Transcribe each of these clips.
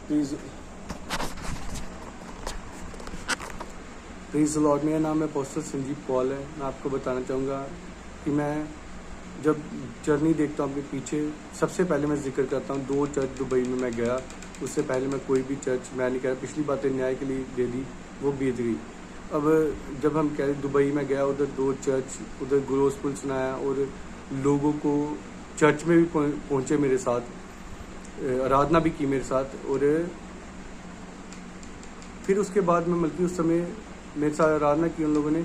Please Lord, मेरा नाम है अपोस्टल संजीव पॉल है। मैं आपको बताना चाहूँगा कि मैं जब जर्नी देखता हूँ अपने पीछे, सबसे पहले मैं जिक्र करता हूँ 2 चर्च दुबई में मैं गया। उससे पहले मैं कोई भी चर्च, मैं नहीं कह रहा, पिछली बातें न्याय के लिए दे दी, वो बीत गई। अब जब हम कह रहे दुबई में गया, उधर 2 चर्च, उधर गोस्पेल सुनाया और लोगों को चर्च में भी पहुँचे मेरे साथ, आराधना भी की मेरे साथ। और फिर उसके बाद में बल्कि उस समय मेरे साथ आराधना की उन लोगों ने।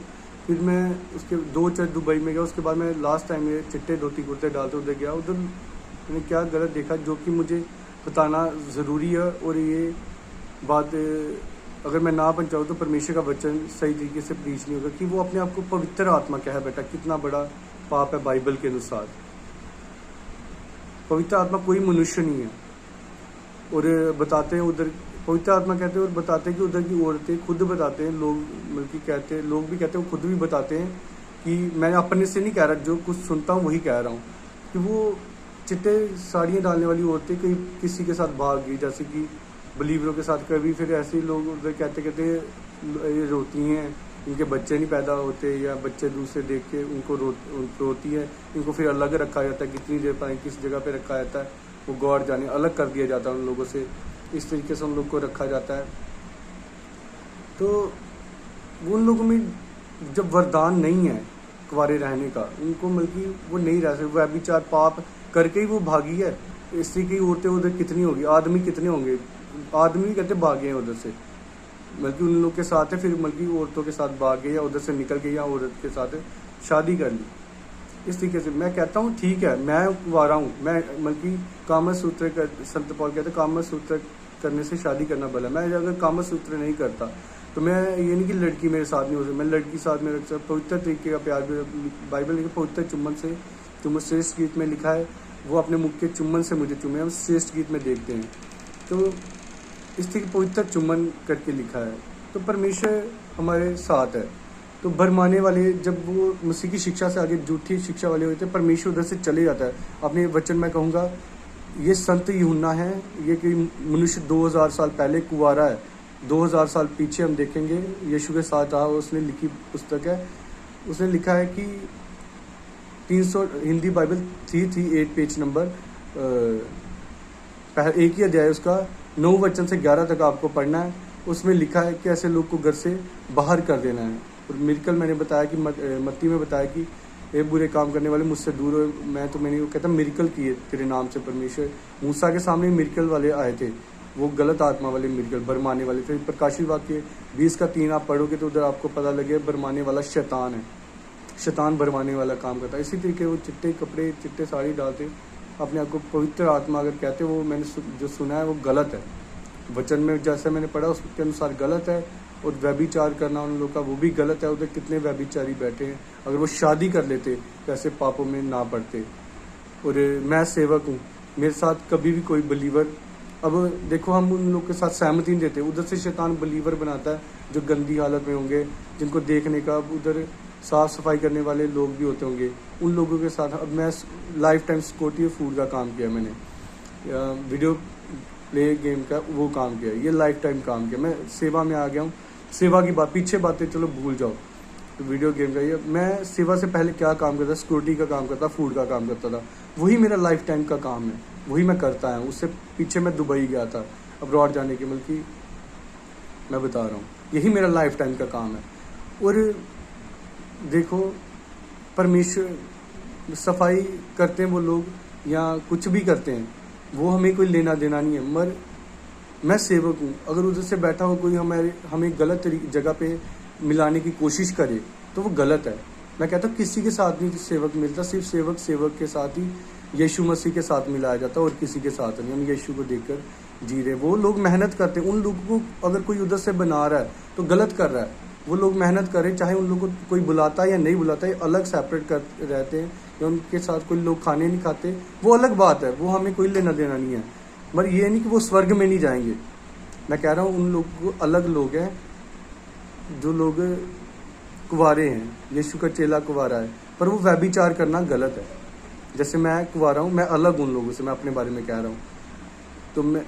फिर मैं उसके 2 चर्च दुबई में गया। उसके बाद मैं लास्ट टाइम ये चिट्टे धोती कुर्ते डालते उधर गया। उधर मैंने क्या गलत देखा जो कि मुझे बताना ज़रूरी है। और ये बात अगर मैं ना पहुँचाऊँ तो परमेश्वर का वचन सही तरीके से प्रीच नहीं होगा कि वो अपने आप को पवित्र आत्मा क्या है। बेटा, कितना बड़ा पाप है बाइबल के अनुसार। पवित्र आत्मा कोई मनुष्य नहीं है। और बताते हैं उधर पवित्र आत्मा कहते हैं, और बताते हैं कि उधर की औरतें खुद बताते हैं, लोग बल्कि कहते हैं, लोग भी कहते हैं, वो खुद भी बताते हैं कि मैं अपने से नहीं कह रहा, जो कुछ सुनता हूँ वही कह रहा हूँ, कि वो चिट्टे साड़ियाँ डालने वाली औरतें कहीं किसी के साथ भाग गई, जैसे कि बिलीवरों के साथ कभी। फिर ऐसे लोग उधर कहते ये रोती हैं, इनके बच्चे नहीं पैदा होते, या बच्चे दूसरे देख के उनको रोती है। इनको फिर अलग रखा जाता है, कितनी देर पाए किस जगह पे रखा जाता है वो गॉड जाने, अलग कर दिया जाता है उन लोगों से। इस तरीके से उन लोग को रखा जाता है। तो उन लोगों में जब वरदान नहीं है कुंवारे रहने का, उनको बल्कि वो नहीं रह सकते, व्यभिचार पाप करके ही वो भागी है। इससे की औरतें उधर कितनी होगी, आदमी कितने होंगे, आदमी कहते भागे हैं उधर से, बल्कि उन लोग के साथ है, फिर बल्कि औरतों के साथ भाग गए या उधर से निकल गए या औरत के साथ शादी कर ली। इस तरीके से मैं कहता हूँ ठीक है, मैं कुंवारा हूँ, मैं बल्कि कामत सूत्र कर, संत पौल कहते कामत सूत्र करने से शादी करना भला। मैं अगर कामत सूत्र नहीं करता तो मैं ये नहीं कि लड़की मेरे साथ नहीं हो सकती, मैं लड़की साथ में रख सकता। पवित्र तरीके का प्यार भी बाइबल लिखा, पवित्र चुम्बन से तुम श्रेष्ठ गीत में लिखा है, वो अपने मुख के चुम्बन से मुझे चुमे, हम श्रेष्ठ गीत में देखते हैं। तो इस तरीके पवित्र चुम्बन करके लिखा है। तो परमेश्वर हमारे साथ है। तो भरमाने वाले जब वो मसीह की शिक्षा से आगे झूठी शिक्षा वाले होते हैं, परमेश्वर उधर से चले जाता है। अपने वचन में कहूँगा, ये संत यूहन्ना है, ये कि मनुष्य 2000 साल पहले कुंवारा है, 2000 साल पीछे हम देखेंगे यीशु के साथ रहा, उसने लिखी पुस्तक है। उसने लिखा है कि 300 हिंदी बाइबल 338 पेज नंबर, एक ही अध्याय उसका 9 वचन से 11 तक आपको पढ़ना है। उसमें लिखा है कि ऐसे लोग को घर से बाहर कर देना है। और मिरेकल मैंने बताया कि मत्ती में बताया कि ये बुरे काम करने वाले मुझसे दूर हो, मैं तो मैंने वो कहता मिरेकल किए तेरे नाम से। परमेश्वर मूसा के सामने मिरेकल वाले आए थे, वो गलत आत्मा वाले मिरेकल, भरमाने वाले थे। प्रकाशित वाक्य 20 का 3 आप पढ़ोगे तो उधर आपको पता लगे भरमाने वाला शैतान है, शैतान भरमाने वाला काम करता है। इसी तरीके वो चिट्टे कपड़े, चिट्टे साड़ी डालते, अपने आप को पवित्र आत्मा अगर कहते, वो मैंने जो सुना है वो गलत है। वचन में जैसे मैंने पढ़ा उसके अनुसार गलत है। और व्यभिचार करना उन लोगों का वो भी गलत है। उधर कितने व्यभिचारी बैठे हैं, अगर वो शादी कर लेते तो ऐसे पापों में ना पड़ते। और मैं सेवक हूँ, मेरे साथ कभी भी कोई बलीवर, अब देखो हम उन लोग के साथ सहमति नहीं देते, उधर से शैतान बलीवर बनाता है जो गंदी हालत में होंगे, जिनको देखने का उधर साफ़ सफाई करने वाले लोग भी होते होंगे, उन लोगों के साथ। अब मैं लाइफ टाइम सिक्योरिटी फूड का काम किया, मैंने वीडियो प्ले गेम का वो काम किया, ये लाइफ टाइम काम किया। मैं सेवा में आ गया हूँ। सेवा की बात, पीछे बातें चलो भूल जाओ, तो वीडियो गेम का ये, मैं सेवा से पहले क्या काम करता, सिक्योरिटी का काम करता, फूड का काम करता था। वही मेरा लाइफ टाइम का काम है, वही मैं करता हूँ। उससे पीछे मैं दुबई गया था अब्रॉड जाने के, बल्कि मैं बता रहा हूँ यही मेरा लाइफ टाइम का काम है। और देखो परमेश्वर सफाई करते हैं वो लोग या कुछ भी करते हैं, वो हमें कोई लेना देना नहीं है। मगर मैं सेवक हूँ, अगर उधर से बैठा हो कोई हमें गलत जगह पे मिलाने की कोशिश करे तो वो गलत है। मैं कहता हूँ किसी के साथ नहीं सेवक मिलता, सिर्फ सेवक के साथ ही, यीशु मसीह के साथ मिलाया जाता है और किसी के साथ नहीं। हम यीशु को देखकर जी रहे, वो लोग मेहनत करते हैं। उन लोगों को अगर कोई उधर से बना रहा है तो गलत कर रहा है। वो लोग मेहनत करें, चाहे उन लोगों को कोई बुलाता है या नहीं बुलाता है, अलग सेपरेट कर रहते हैं, या उनके साथ कोई लोग खाने नहीं खाते, वो अलग बात है, वो हमें कोई लेना देना नहीं है। मगर ये नहीं कि वो स्वर्ग में नहीं जाएंगे। मैं कह रहा हूँ उन लोगों को अलग लोग हैं, जो लोग कुंवारे हैं, यीशु का चेला कुंवारा है, पर वो व्यभिचार करना गलत है। जैसे मैं कुंवारा हूँ, मैं अलग उन लोगों से, मैं अपने बारे में कह रहा हूँ। तो मैं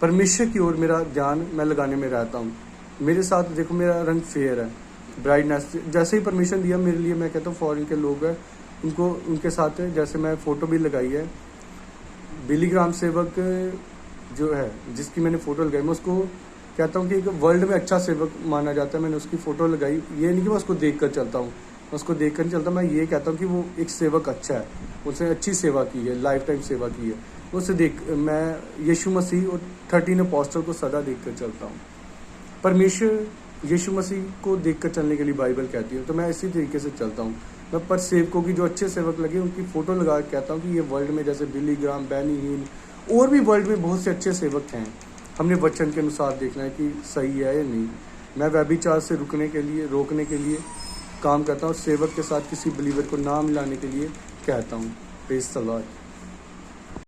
परमेश्वर की ओर मेरा ध्यान मैं लगाने में रहता हूँ। मेरे साथ देखो मेरा रंग फेयर है, ब्राइटनेस जैसे ही परमिशन दिया मेरे लिए, मैं कहता हूँ फॉरेन के लोग हैं उनको उनके साथ जैसे मैं फ़ोटो भी लगाई है। बिली ग्राम सेवक जो है जिसकी मैंने फ़ोटो लगाई, मैं उसको कहता हूँ कि एक वर्ल्ड में अच्छा सेवक माना जाता है। मैंने उसकी फ़ोटो लगाई, ये नहीं कि मैं उसको देख कर चलता हूँ, मैं उसको देख कर नहीं चलता, मैं ये कहता हूँ कि वो एक सेवक अच्छा है, उसने अच्छी सेवा की है, लाइफ टाइम सेवा की है। उसे देख मैं यीशु मसीह और 13 अपोस्टल को सदा देख कर चलता हूँ। परमेश्वर यीशु मसीह को देख कर चलने के लिए बाइबल कहती है, तो मैं इसी तरीके से चलता हूँ। मैं पर सेवकों की जो अच्छे सेवक लगे उनकी फ़ोटो लगा के कहता हूँ कि ये वर्ल्ड में जैसे बिली ग्राम, बैनी हिन और भी वर्ल्ड में बहुत से अच्छे सेवक हैं। हमने वचन के अनुसार देखना है कि सही है या नहीं। मैं व्यभिचार से रोकने के लिए काम करता हूँ, सेवक के साथ किसी बिलीवर को ना मिलाने के लिए कहता हूँ। Praise the Lord.